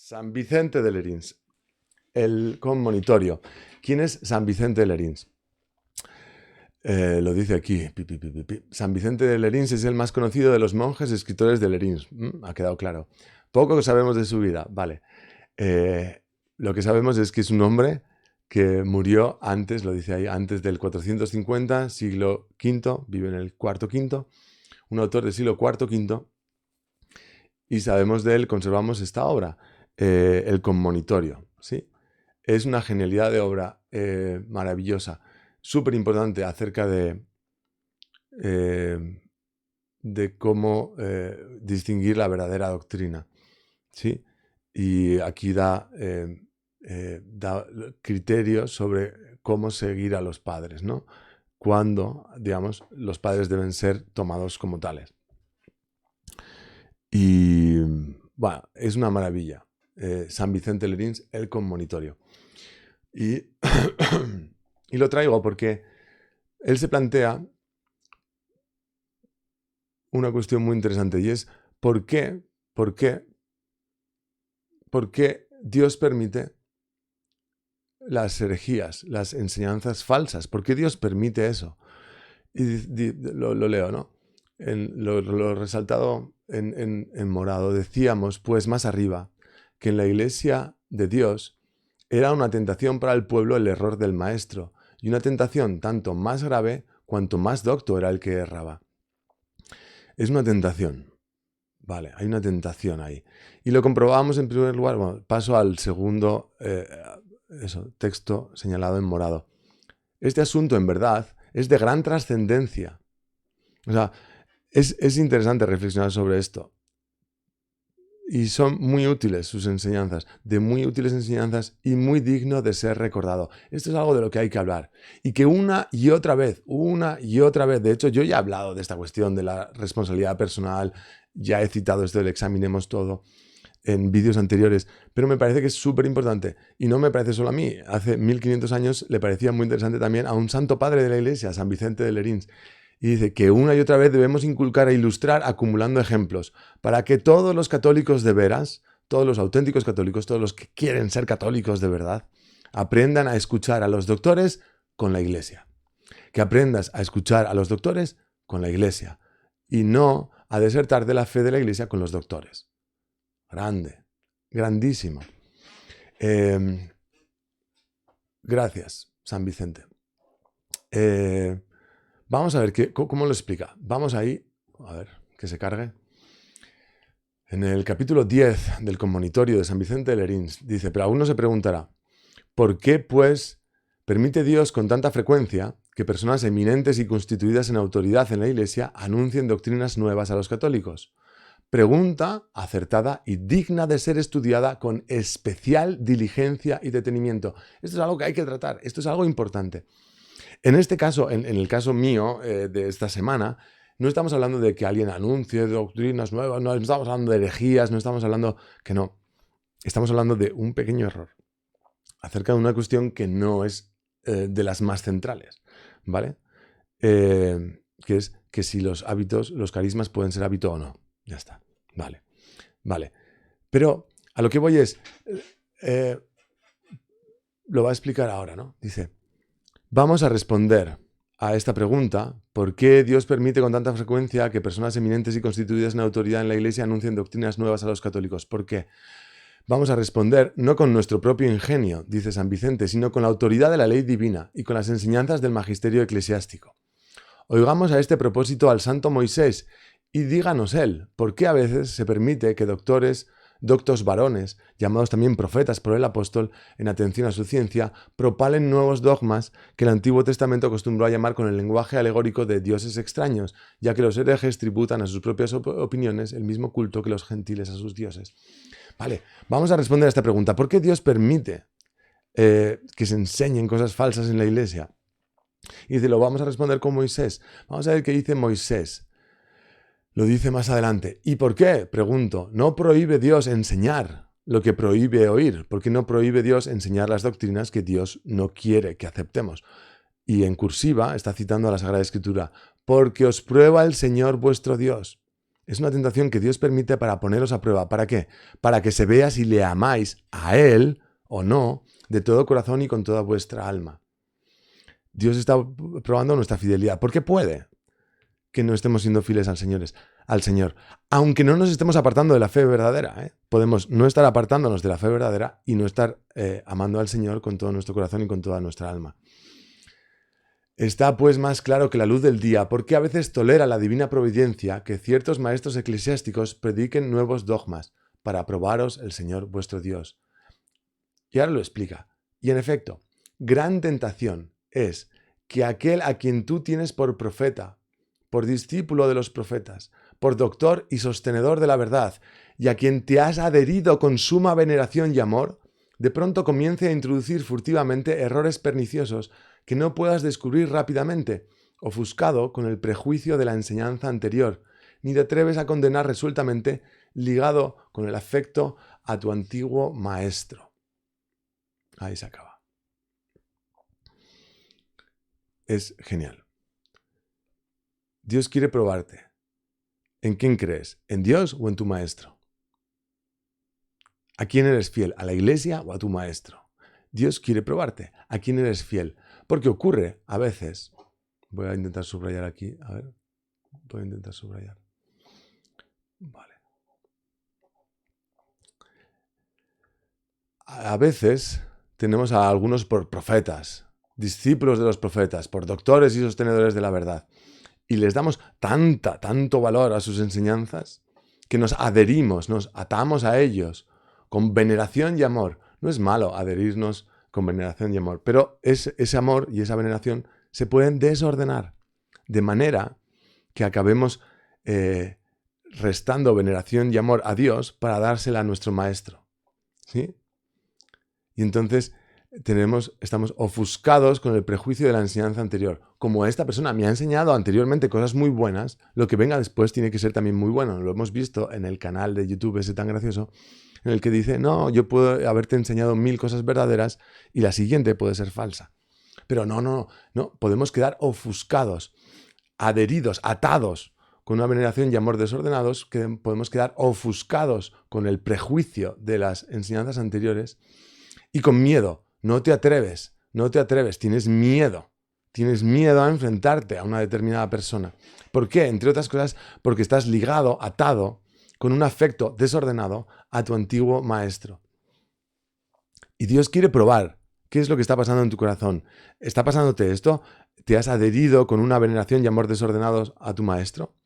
San Vicente de Lerins, el conmonitorio. ¿Quién es San Vicente de Lerins? Lo dice aquí. San Vicente de Lerins es el más conocido de los monjes escritores de Lerins. Ha quedado claro. Poco sabemos de su vida. Vale. Lo que sabemos es que es un hombre que murió antes, lo dice ahí, antes del 450, siglo V, vive en el IV, un autor del siglo IV, y sabemos de él, conservamos esta obra, el conmonitorio, ¿sí? Es una genialidad de obra maravillosa, súper importante acerca de cómo distinguir la verdadera doctrina, ¿sí? Y aquí da criterios sobre cómo seguir a los padres, ¿no? Cuando, digamos, los padres deben ser tomados como tales. Y, bueno, es una maravilla. San Vicente de Lerins, el conmonitorio. Y lo traigo porque él se plantea una cuestión muy interesante, y es ¿por qué Dios permite las herejías, las enseñanzas falsas? ¿Por qué Dios permite eso? Y lo leo, ¿no? Lo resaltado en morado. Decíamos, pues, más arriba, que en la iglesia de Dios era una tentación para el pueblo el error del maestro, y una tentación tanto más grave cuanto más docto era el que erraba. Es una tentación. Vale, hay una tentación ahí. Y lo comprobamos en primer lugar. Bueno, paso al segundo texto señalado en morado. Este asunto, en verdad, es de gran trascendencia. O sea, es interesante reflexionar sobre esto. Y son muy útiles sus enseñanzas, de muy útiles enseñanzas y muy digno de ser recordado. Esto es algo de lo que hay que hablar. Y que una y otra vez, de hecho yo ya he hablado de esta cuestión de la responsabilidad personal, ya he citado esto del examinemos todo en vídeos anteriores, pero me parece que es súper importante. Y no me parece solo a mí. Hace 1500 años le parecía muy interesante también a un santo padre de la iglesia, San Vicente de Lerins. Y dice que una y otra vez debemos inculcar e ilustrar acumulando ejemplos para que todos los católicos de veras, todos los auténticos católicos, todos los que quieren ser católicos de verdad, aprendan a escuchar a los doctores con la iglesia. Que aprendas a escuchar a los doctores con la iglesia y no a desertar de la fe de la iglesia con los doctores. Grande, grandísimo. Gracias, San Vicente. Vamos a ver cómo lo explica. Vamos ahí, a ver, que se cargue. En el capítulo 10 del conmonitorio de San Vicente de Lerins dice, pero alguno se preguntará, ¿por qué, pues, permite Dios con tanta frecuencia que personas eminentes y constituidas en autoridad en la Iglesia anuncien doctrinas nuevas a los católicos? Pregunta acertada y digna de ser estudiada con especial diligencia y detenimiento. Esto es algo que hay que tratar, esto es algo importante. En este caso, en el caso mío de esta semana, no estamos hablando de que alguien anuncie doctrinas nuevas, no estamos hablando de herejías, no estamos hablando que no. Estamos hablando de un pequeño error acerca de una cuestión que no es de las más centrales, ¿vale? Que es que si los hábitos, los carismas pueden ser hábito o no. Ya está. Vale. Pero a lo que voy es, lo va a explicar ahora, ¿no? Dice, vamos a responder a esta pregunta, ¿por qué Dios permite con tanta frecuencia que personas eminentes y constituidas en autoridad en la Iglesia anuncien doctrinas nuevas a los católicos? ¿Por qué? Vamos a responder no con nuestro propio ingenio, dice San Vicente, sino con la autoridad de la ley divina y con las enseñanzas del magisterio eclesiástico. Oigamos a este propósito al santo Moisés y díganos él, ¿por qué a veces se permite que doctos varones, llamados también profetas por el apóstol, en atención a su ciencia, propalen nuevos dogmas que el Antiguo Testamento acostumbró a llamar con el lenguaje alegórico de dioses extraños, ya que los herejes tributan a sus propias opiniones el mismo culto que los gentiles a sus dioses? Vale, vamos a responder a esta pregunta. ¿Por qué Dios permite que se enseñen cosas falsas en la iglesia? Y dice, lo vamos a responder con Moisés. Vamos a ver qué dice Moisés. Lo dice más adelante. ¿Y por qué? Pregunto. ¿No prohíbe Dios enseñar lo que prohíbe oír? ¿Por qué no prohíbe Dios enseñar las doctrinas que Dios no quiere que aceptemos? Y en cursiva está citando a la Sagrada Escritura. Porque os prueba el Señor vuestro Dios. Es una tentación que Dios permite para poneros a prueba. ¿Para qué? Para que se vea si le amáis a Él o no, de todo corazón y con toda vuestra alma. Dios está probando nuestra fidelidad. ¿Por qué puede que no estemos siendo fieles al Señor? Aunque no nos estemos apartando de la fe verdadera, ¿eh? Podemos no estar apartándonos de la fe verdadera y no estar amando al Señor con todo nuestro corazón y con toda nuestra alma. Está pues más claro que la luz del día, porque a veces tolera la divina providencia que ciertos maestros eclesiásticos prediquen nuevos dogmas para probaros el Señor vuestro Dios. Y ahora lo explica. Y en efecto, gran tentación es que aquel a quien tú tienes por profeta, por discípulo de los profetas, por doctor y sostenedor de la verdad, y a quien te has adherido con suma veneración y amor, de pronto comience a introducir furtivamente errores perniciosos que no puedas descubrir rápidamente, ofuscado con el prejuicio de la enseñanza anterior, ni te atreves a condenar resueltamente, ligado con el afecto a tu antiguo maestro. Ahí se acaba. Es genial. Dios quiere probarte. ¿En quién crees? ¿En Dios o en tu maestro? ¿A quién eres fiel? ¿A la iglesia o a tu maestro? Dios quiere probarte. ¿A quién eres fiel? Porque ocurre a veces. Voy a intentar subrayar aquí. A ver. Voy a intentar subrayar. Vale. A veces tenemos a algunos por profetas, discípulos de los profetas, por doctores y sostenedores de la verdad. Y les damos tanto valor a sus enseñanzas que nos adherimos, nos atamos a ellos con veneración y amor. No es malo adherirnos con veneración y amor, pero ese amor y esa veneración se pueden desordenar de manera que acabemos restando veneración y amor a Dios para dársela a nuestro maestro. ¿Sí? Y entonces estamos ofuscados con el prejuicio de la enseñanza anterior. Como esta persona me ha enseñado anteriormente cosas muy buenas, lo que venga después tiene que ser también muy bueno. Lo hemos visto en el canal de YouTube ese tan gracioso, en el que dice, no, yo puedo haberte enseñado 1000 cosas verdaderas y la siguiente puede ser falsa. Pero no, podemos quedar ofuscados, adheridos, atados con una veneración y amor desordenados, que podemos quedar ofuscados con el prejuicio de las enseñanzas anteriores y con miedo. No te atreves, tienes miedo a enfrentarte a una determinada persona. ¿Por qué? Entre otras cosas, porque estás ligado, atado, con un afecto desordenado a tu antiguo maestro. Y Dios quiere probar qué es lo que está pasando en tu corazón. ¿Está pasándote esto? ¿Te has adherido con una veneración y amor desordenados a tu maestro?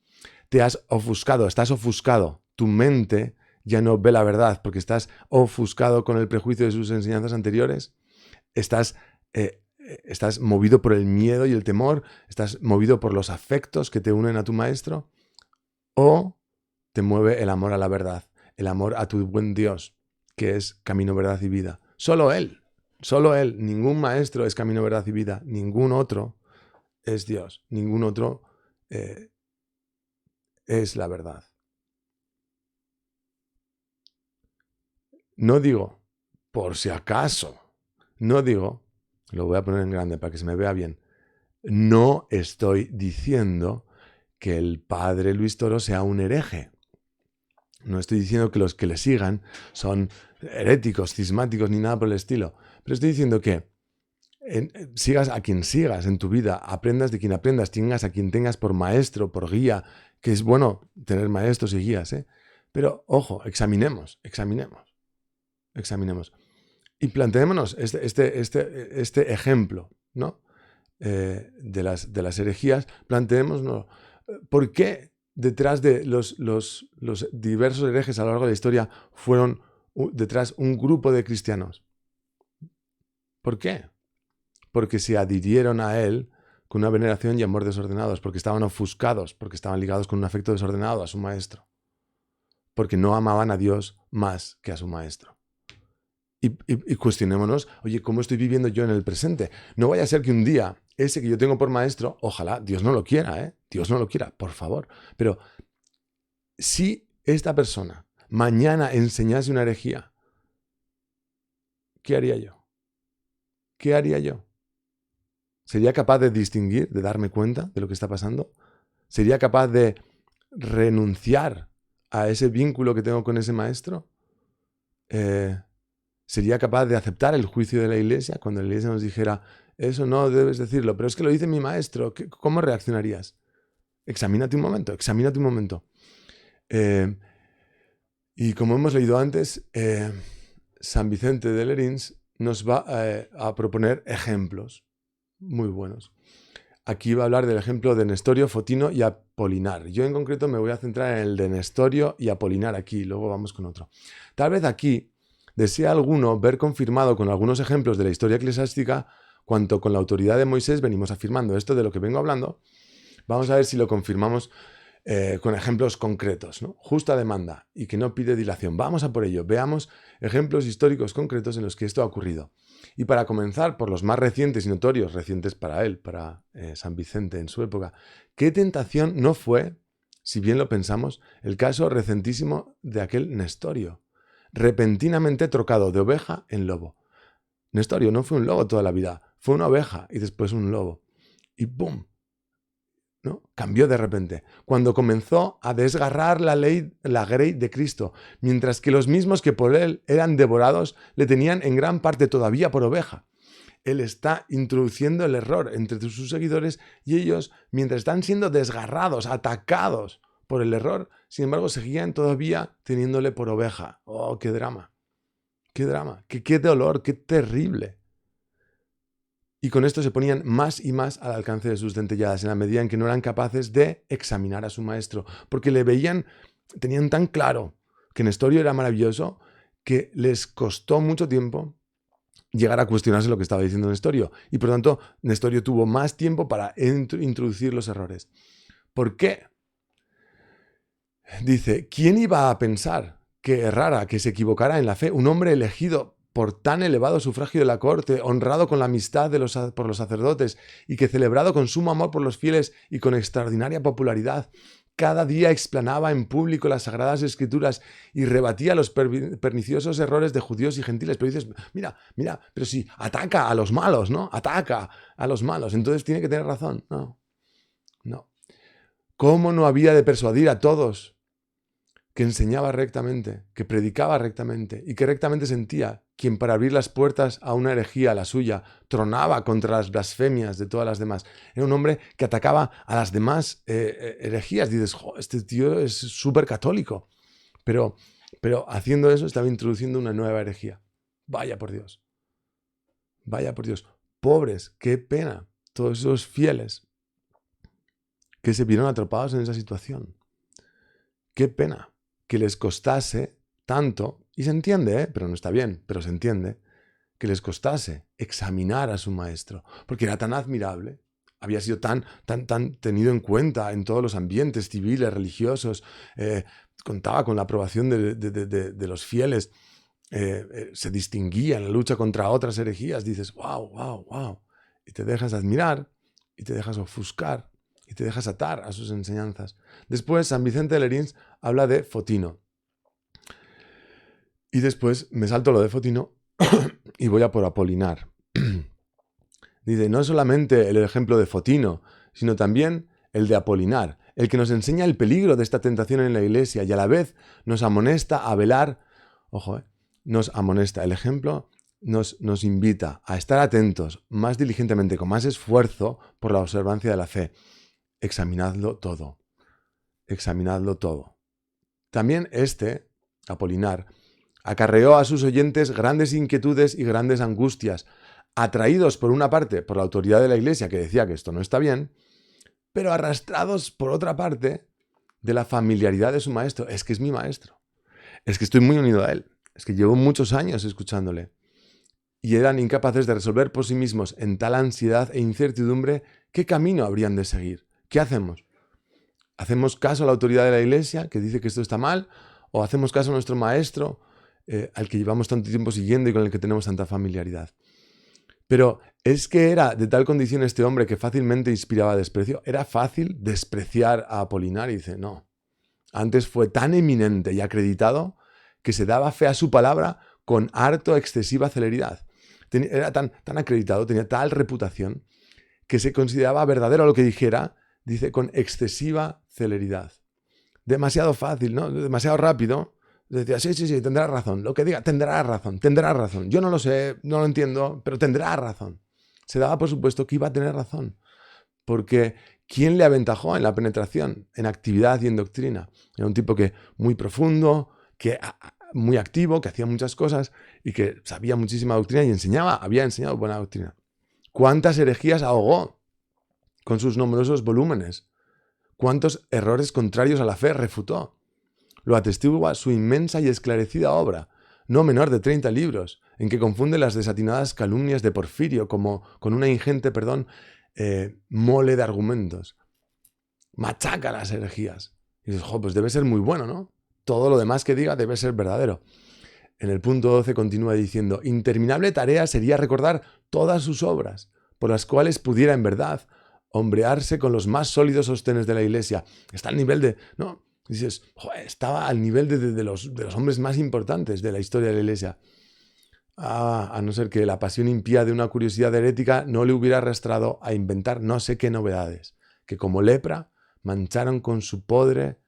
¿Te has ofuscado? ¿Estás ofuscado? Tu mente ya no ve la verdad porque estás ofuscado con el prejuicio de sus enseñanzas anteriores. Estás movido por el miedo y el temor. Estás movido por los afectos que te unen a tu maestro. O te mueve el amor a la verdad, el amor a tu buen Dios, que es camino, verdad y vida. Solo Él. Ningún maestro es camino, verdad y vida. Ningún otro es Dios. Ningún otro es la verdad. No digo, por si acaso, lo voy a poner en grande para que se me vea bien, no estoy diciendo que el padre Luis Toro sea un hereje. No estoy diciendo que los que le sigan son heréticos, cismáticos, ni nada por el estilo. Pero estoy diciendo que sigas a quien sigas en tu vida, aprendas de quien aprendas, tengas a quien tengas por maestro, por guía, que es bueno tener maestros y guías, ¿eh? Pero, ojo, examinemos. Y planteémonos este ejemplo, ¿no? De las herejías. Planteémonos, ¿por qué detrás de los diversos herejes a lo largo de la historia fueron detrás un grupo de cristianos? ¿Por qué? Porque se adhirieron a él con una veneración y amor desordenados, porque estaban ofuscados, porque estaban ligados con un afecto desordenado a su maestro, porque no amaban a Dios más que a su maestro. Y cuestionémonos, oye, ¿cómo estoy viviendo yo en el presente? No vaya a ser que un día ese que yo tengo por maestro, ojalá, Dios no lo quiera, Dios no lo quiera, por favor. Pero si esta persona mañana enseñase una herejía, ¿qué haría yo? ¿Sería capaz de distinguir, de darme cuenta de lo que está pasando? ¿Sería capaz de renunciar a ese vínculo que tengo con ese maestro? ¿Sería capaz de aceptar el juicio de la iglesia cuando la iglesia nos dijera, eso no debes decirlo, pero es que lo dice mi maestro? ¿Cómo reaccionarías? Examínate un momento, examínate un momento. Y como hemos leído antes, San Vicente de Lerins nos va a proponer ejemplos muy buenos. Aquí va a hablar del ejemplo de Nestorio, Fotino y Apolinar. Yo en concreto me voy a centrar en el de Nestorio y Apolinar aquí, luego vamos con otro. Tal vez aquí desea alguno ver confirmado con algunos ejemplos de la historia eclesiástica cuanto con la autoridad de Moisés venimos afirmando esto de lo que vengo hablando. Vamos a ver si lo confirmamos con ejemplos concretos, ¿no? Justa demanda y que no pide dilación. Vamos a por ello. Veamos ejemplos históricos concretos en los que esto ha ocurrido. Y para comenzar por los más recientes y notorios, recientes para él, para San Vicente en su época, ¿qué tentación no fue, si bien lo pensamos, el caso recentísimo de aquel Nestorio, repentinamente trocado de oveja en lobo? Nestorio no fue un lobo toda la vida, fue una oveja y después un lobo. Y ¡pum! ¿No? Cambió de repente, cuando comenzó a desgarrar la grey de Cristo, mientras que los mismos que por él eran devorados le tenían en gran parte todavía por oveja. Él está introduciendo el error entre sus seguidores y ellos, mientras están siendo desgarrados, atacados por el error, sin embargo seguían todavía teniéndole por oveja. ¡Oh, qué drama! ¡Qué drama! ¡Qué dolor! ¡Qué terrible! Y con esto se ponían más y más al alcance de sus dentelladas en la medida en que no eran capaces de examinar a su maestro, porque le veían, tenían tan claro que Nestorio era maravilloso que les costó mucho tiempo llegar a cuestionarse lo que estaba diciendo Nestorio. Y por tanto, Nestorio tuvo más tiempo para introducir los errores. ¿Por qué? Dice, ¿quién iba a pensar que errara, que se equivocara en la fe un hombre elegido por tan elevado sufragio de la corte, honrado con la amistad por los sacerdotes y que celebrado con sumo amor por los fieles y con extraordinaria popularidad, cada día explanaba en público las sagradas escrituras y rebatía los perniciosos errores de judíos y gentiles? Pero dices, mira, pero si ataca a los malos, ¿no? Ataca a los malos, entonces tiene que tener razón. No. ¿Cómo no había de persuadir a todos que enseñaba rectamente, que predicaba rectamente y que rectamente sentía, quien para abrir las puertas a una herejía, la suya, tronaba contra las blasfemias de todas las demás? Era un hombre que atacaba a las demás herejías. Dices, este tío es súper católico. Pero haciendo eso estaba introduciendo una nueva herejía. Vaya por Dios. Vaya por Dios. Pobres, qué pena. Todos esos fieles que se vieron atrapados en esa situación. Qué pena que les costase tanto, y se entiende, pero no está bien, pero se entiende, que les costase examinar a su maestro, porque era tan admirable, había sido tan tenido en cuenta en todos los ambientes civiles, religiosos, contaba con la aprobación de los fieles, se distinguía en la lucha contra otras herejías. Dices, wow, y te dejas admirar, y te dejas ofuscar, y te dejas atar a sus enseñanzas. Después, San Vicente de Lerins habla de Fotino. Y después me salto lo de Fotino y voy a por Apolinar. Dice, no solamente el ejemplo de Fotino, sino también el de Apolinar, el que nos enseña el peligro de esta tentación en la iglesia y a la vez nos amonesta a velar, nos amonesta. El ejemplo nos invita a estar atentos más diligentemente, con más esfuerzo por la observancia de la fe. Examinadlo todo. Examinadlo todo. También Apolinar, acarreó a sus oyentes grandes inquietudes y grandes angustias, atraídos por una parte por la autoridad de la iglesia que decía que esto no está bien, pero arrastrados por otra parte de la familiaridad de su maestro. Es que es mi maestro. Es que estoy muy unido a él. Es que llevo muchos años escuchándole. Y eran incapaces de resolver por sí mismos, en tal ansiedad e incertidumbre, qué camino habrían de seguir. ¿Qué hacemos? ¿Hacemos caso a la autoridad de la iglesia que dice que esto está mal? ¿O hacemos caso a nuestro maestro al que llevamos tanto tiempo siguiendo y con el que tenemos tanta familiaridad? Pero es que era de tal condición este hombre que fácilmente inspiraba desprecio. Era fácil despreciar a Apolinar y dice, no. Antes fue tan eminente y acreditado que se daba fe a su palabra con harto excesiva celeridad. Era tan acreditado, tenía tal reputación que se consideraba verdadero lo que dijera, dice, con excesiva celeridad. demasiado fácil, ¿no? Demasiado rápido. Decía, sí, tendrá razón. Lo que diga, tendrá razón. Yo no lo sé, no lo entiendo, pero tendrá razón. Se daba por supuesto que iba a tener razón. Porque ¿quién le aventajó en la penetración, en actividad y en doctrina? Era un tipo que muy profundo, muy activo, que hacía muchas cosas y que sabía muchísima doctrina y había enseñado buena doctrina. ¿Cuántas herejías ahogó con sus numerosos volúmenes? ¿Cuántos errores contrarios a la fe refutó? Lo atestigua su inmensa y esclarecida obra, no menor de 30 libros, en que confunde las desatinadas calumnias de Porfirio como con una ingente, mole de argumentos. Machaca las herejías. Y dices, pues debe ser muy bueno, ¿no? Todo lo demás que diga debe ser verdadero. En el punto 12 continúa diciendo, interminable tarea sería recordar todas sus obras, por las cuales pudiera en verdad hombrearse con los más sólidos sostenes de la Iglesia. Está al nivel de... ¿no? Dices, estaba al nivel de los hombres más importantes de la historia de la Iglesia. A no ser que la pasión impía de una curiosidad herética no le hubiera arrastrado a inventar no sé qué novedades, que como lepra mancharon con su podre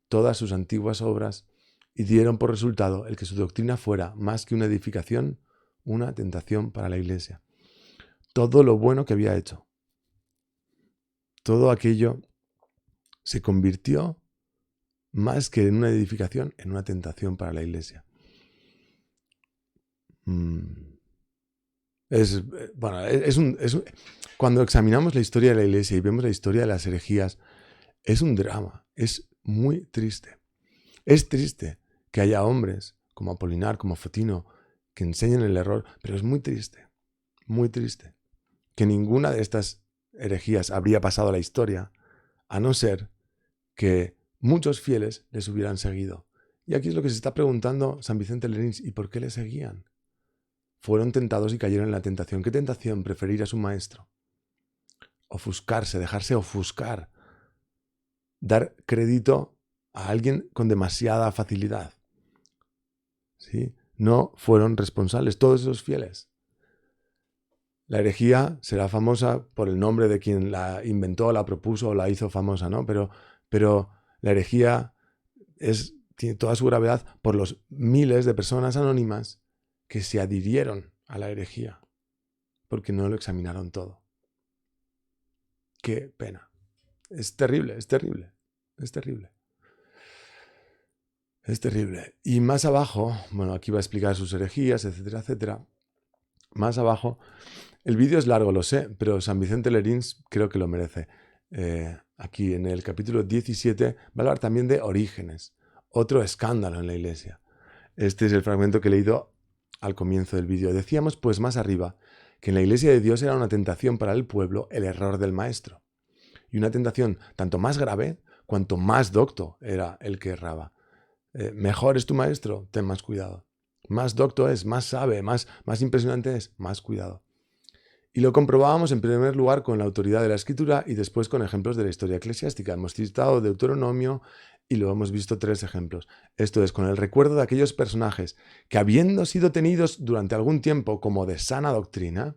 todas sus antiguas obras y dieron por resultado el que su doctrina fuera, más que una edificación, una tentación para la Iglesia. Todo lo bueno que había hecho, todo aquello se convirtió, más que en una edificación, en una tentación para la Iglesia. Cuando examinamos la historia de la Iglesia y vemos la historia de las herejías, es un drama, es muy triste. Es triste que haya hombres como Apolinar, como Fotino, que enseñen el error, pero es muy triste que ninguna de estas herejías habría pasado a la historia, a no ser que muchos fieles les hubieran seguido. Y aquí es lo que se está preguntando San Vicente Lerins, ¿y por qué le seguían? Fueron tentados y cayeron en la tentación. ¿Qué tentación? Preferir a su maestro. Ofuscarse, dejarse ofuscar. Dar crédito a alguien con demasiada facilidad. ¿Sí? No fueron responsables todos esos fieles. La herejía será famosa por el nombre de quien la inventó, la propuso o la hizo famosa, ¿no? Pero la herejía tiene toda su gravedad por los miles de personas anónimas que se adhirieron a la herejía porque no lo examinaron todo. Qué pena. Es terrible. Y más abajo, aquí va a explicar sus herejías, etcétera. Más abajo, el vídeo es largo, lo sé, pero San Vicente Lerins creo que lo merece. Aquí en el capítulo 17 va a hablar también de Orígenes, otro escándalo en la Iglesia. Este es el fragmento que he leído al comienzo del vídeo. Decíamos pues más arriba que en la Iglesia de Dios era una tentación para el pueblo el error del maestro. Y una tentación tanto más grave cuanto más docto era el que erraba. Mejor es tu maestro, ten más cuidado. Más docto es, más sabe, más impresionante es, más cuidado. Y lo comprobábamos en primer lugar con la autoridad de la Escritura y después con ejemplos de la historia eclesiástica. Hemos citado Deuteronomio y lo hemos visto 3 ejemplos. Esto es, con el recuerdo de aquellos personajes que, habiendo sido tenidos durante algún tiempo como de sana doctrina,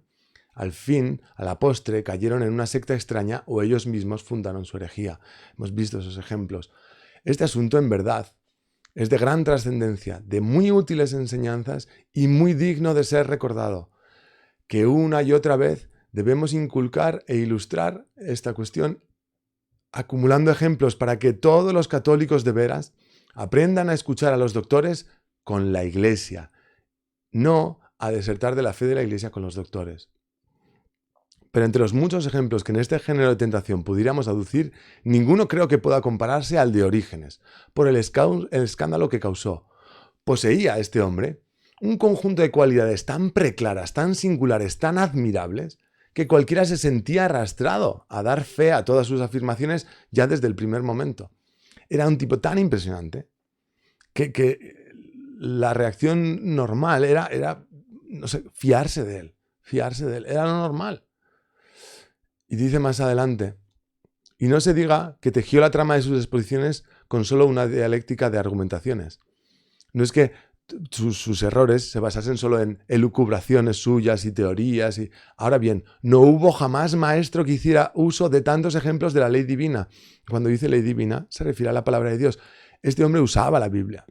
al fin, a la postre, cayeron en una secta extraña o ellos mismos fundaron su herejía. Hemos visto esos ejemplos. Este asunto, en verdad, es de gran trascendencia, de muy útiles enseñanzas y muy digno de ser recordado, que una y otra vez debemos inculcar e ilustrar esta cuestión, acumulando ejemplos para que todos los católicos de veras aprendan a escuchar a los doctores con la Iglesia, no a desertar de la fe de la Iglesia con los doctores. Pero entre los muchos ejemplos que en este género de tentación pudiéramos aducir, ninguno creo que pueda compararse al de Orígenes, por el escándalo que causó. Poseía este hombre un conjunto de cualidades tan preclaras, tan singulares, tan admirables, que cualquiera se sentía arrastrado a dar fe a todas sus afirmaciones ya desde el primer momento. Era un tipo tan impresionante que la reacción normal era no sé, fiarse de él, era lo normal. Y dice más adelante, y no se diga que tejió la trama de sus exposiciones con solo una dialéctica de argumentaciones. No es que sus errores se basasen solo en elucubraciones suyas y teorías. Ahora bien, no hubo jamás maestro que hiciera uso de tantos ejemplos de la ley divina. Cuando dice ley divina, se refiere a la palabra de Dios. Este hombre usaba la Biblia.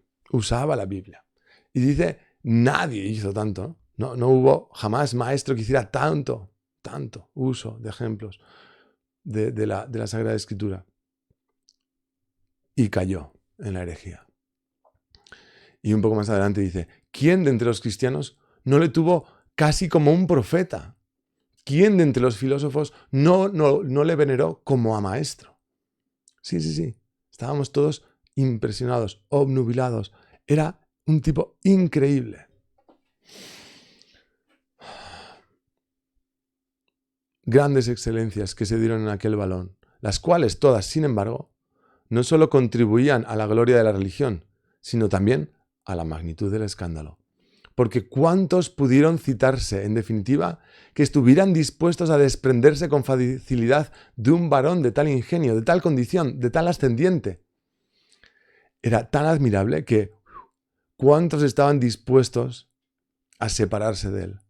Y dice, nadie hizo tanto. No hubo jamás maestro que hiciera tanto uso de ejemplos de la Sagrada Escritura. Y cayó en la herejía. Y un poco más adelante dice, ¿quién de entre los cristianos no le tuvo casi como un profeta? ¿Quién de entre los filósofos no le veneró como a maestro? Sí. Estábamos todos impresionados, obnubilados. Era un tipo increíble. Grandes excelencias que se dieron en aquel balón, las cuales todas, sin embargo, no solo contribuían a la gloria de la religión, sino también a la magnitud del escándalo. Porque ¿cuántos pudieron citarse, en definitiva, que estuvieran dispuestos a desprenderse con facilidad de un varón de tal ingenio, de tal condición, de tal ascendiente? Era tan admirable que ¿cuántos estaban dispuestos a separarse de él?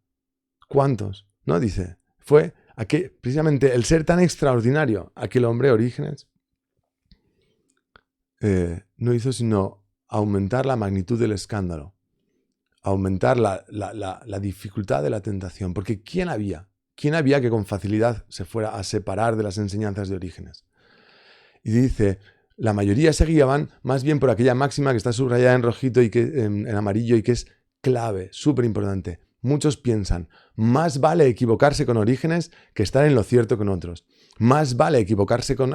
¿Cuántos? ¿No? Dice, fue precisamente el ser tan extraordinario, aquel hombre Orígenes, no hizo sino aumentar la magnitud del escándalo, aumentar la dificultad de la tentación. Porque ¿quién había que con facilidad se fuera a separar de las enseñanzas de Orígenes? Y dice, la mayoría se guiaban más bien por aquella máxima que está subrayada en rojito y que en amarillo y que es clave, súper importante. Muchos piensan, más vale equivocarse con Orígenes que estar en lo cierto con otros. Más vale equivocarse con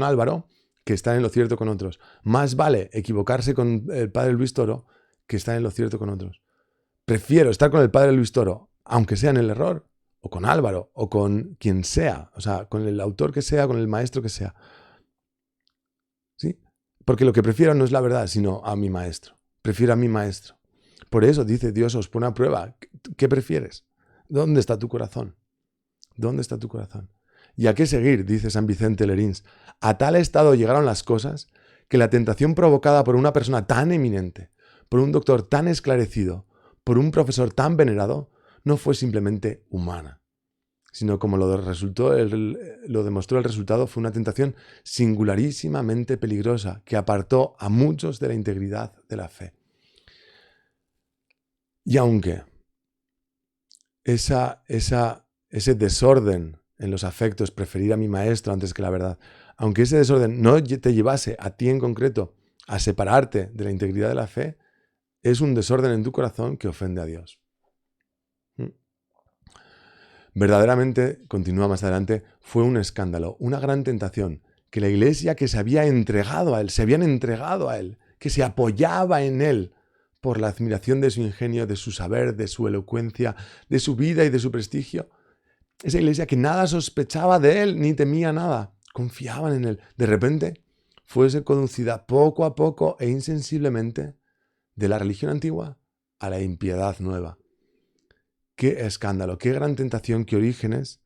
Álvaro que estar en lo cierto con otros. Más vale equivocarse con el padre Luis Toro que estar en lo cierto con otros. Prefiero estar con el padre Luis Toro, aunque sea en el error, o con Álvaro, o con quien sea, o sea, con el autor que sea, con el maestro que sea. ¿Sí? Porque lo que prefiero no es la verdad, sino a mi maestro. Prefiero a mi maestro. Por eso dice Dios, os pone a prueba. ¿Qué prefieres? ¿Dónde está tu corazón? ¿Dónde está tu corazón? ¿Y a qué seguir? Dice San Vicente Lerins. A tal estado llegaron las cosas que la tentación provocada por una persona tan eminente, por un doctor tan esclarecido, por un profesor tan venerado, no fue simplemente humana, sino como lo demostró el resultado, fue una tentación singularísimamente peligrosa que apartó a muchos de la integridad de la fe. Y aunque ese desorden en los afectos, preferir a mi maestro antes que la verdad, aunque ese desorden no te llevase a ti en concreto a separarte de la integridad de la fe, es un desorden en tu corazón que ofende a Dios. Verdaderamente, continúa más adelante, fue un escándalo, una gran tentación, que la iglesia que se habían entregado a él, que se apoyaba en él por la admiración de su ingenio, de su saber, de su elocuencia, de su vida y de su prestigio, esa iglesia que nada sospechaba de él ni temía nada, confiaban en él, de repente fuese conducida poco a poco e insensiblemente de la religión antigua a la impiedad nueva. Qué escándalo, qué gran tentación que Orígenes,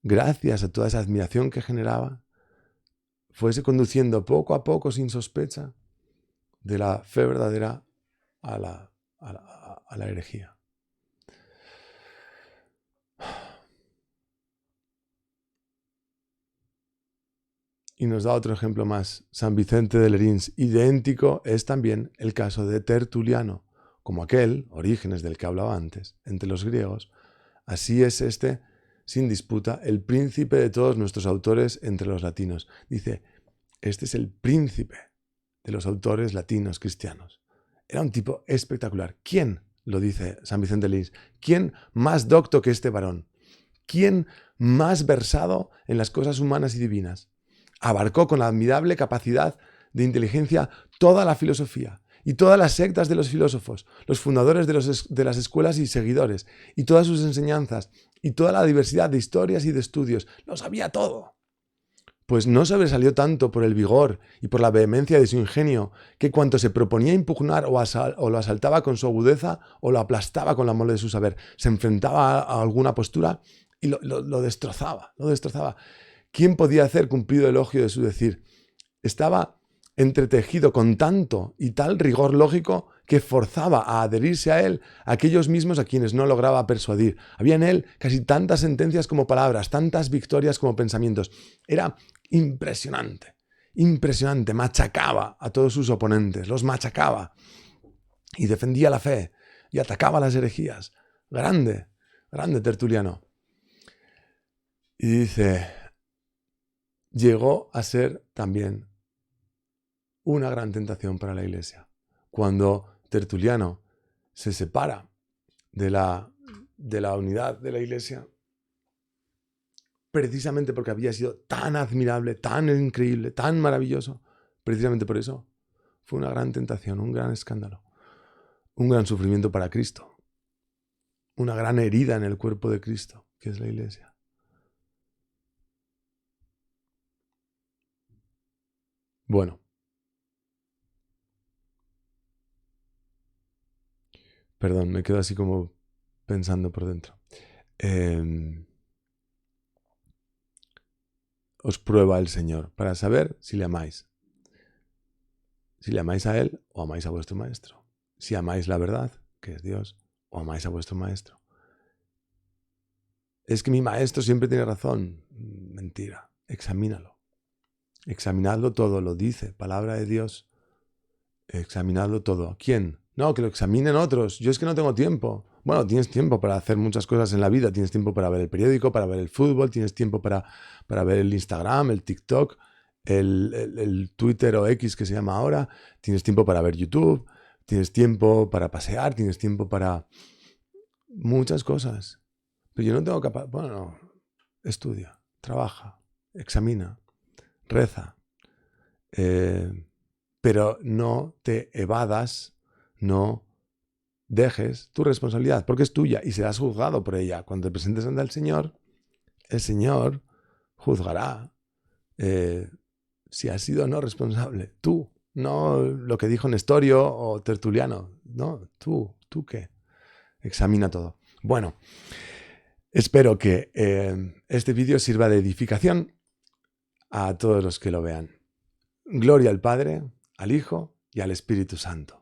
gracias a toda esa admiración que generaba, fuese conduciendo poco a poco sin sospecha de la fe verdadera a la herejía. Y nos da otro ejemplo más, San Vicente de Lerins. Idéntico es también el caso de Tertuliano, como aquel, Orígenes del que hablaba antes, entre los griegos. Así es este, sin disputa, el príncipe de todos nuestros autores entre los latinos. Dice, este es el príncipe de los autores latinos cristianos. Era un tipo espectacular. ¿Quién? Lo dice San Vicente de Lerins. ¿Quién más docto que este varón? ¿Quién más versado en las cosas humanas y divinas? Abarcó con la admirable capacidad de inteligencia toda la filosofía y todas las sectas de los filósofos, los fundadores de las escuelas y seguidores, y todas sus enseñanzas, y toda la diversidad de historias y de estudios. Lo sabía todo. Pues no sobresalió tanto por el vigor y por la vehemencia de su ingenio, que cuanto se proponía impugnar o lo asaltaba con su agudeza o lo aplastaba con la mole de su saber, se enfrentaba a alguna postura y lo destrozaba, lo destrozaba. ¿Quién podía hacer cumplido elogio de su decir? Estaba entretejido con tanto y tal rigor lógico que forzaba a adherirse a él a aquellos mismos a quienes no lograba persuadir. Había en él casi tantas sentencias como palabras, tantas victorias como pensamientos. Era impresionante. impresionante, machacaba a todos sus oponentes, los machacaba y defendía la fe y atacaba las herejías. Grande, grande Tertuliano. Y dice, llegó a ser también una gran tentación para la Iglesia. Cuando Tertuliano se separa de la unidad de la Iglesia, precisamente porque había sido tan admirable, tan increíble, tan maravilloso, precisamente por eso fue una gran tentación, un gran escándalo, un gran sufrimiento para Cristo, una gran herida en el cuerpo de Cristo, que es la Iglesia. Bueno, perdón, me quedo así como pensando por dentro. Os prueba el Señor para saber si le amáis. Si le amáis a Él o amáis a vuestro Maestro. Si amáis la verdad, que es Dios, o amáis a vuestro Maestro. Es que mi Maestro siempre tiene razón. Mentira. Examínalo. Examinadlo todo, lo dice, palabra de Dios. Examinadlo todo. ¿Quién? No, que lo examinen otros. Yo es que no tengo tiempo. Bueno, tienes tiempo para hacer muchas cosas en la vida. Tienes tiempo para ver el periódico, para ver el fútbol, tienes tiempo para ver el Instagram, el TikTok, el Twitter o X que se llama ahora. Tienes tiempo para ver YouTube, tienes tiempo para pasear, tienes tiempo para muchas cosas. Pero yo no tengo capacidad. Bueno, no. Estudia, trabaja, examina, reza. Pero no te evadas, no dejes tu responsabilidad, porque es tuya y serás juzgado por ella. Cuando te presentes ante el Señor juzgará si has sido o no responsable. Tú, no lo que dijo Nestorio o Tertuliano. No, tú qué. Examina todo. Bueno, espero que este vídeo sirva de edificación a todos los que lo vean. Gloria al Padre, al Hijo y al Espíritu Santo.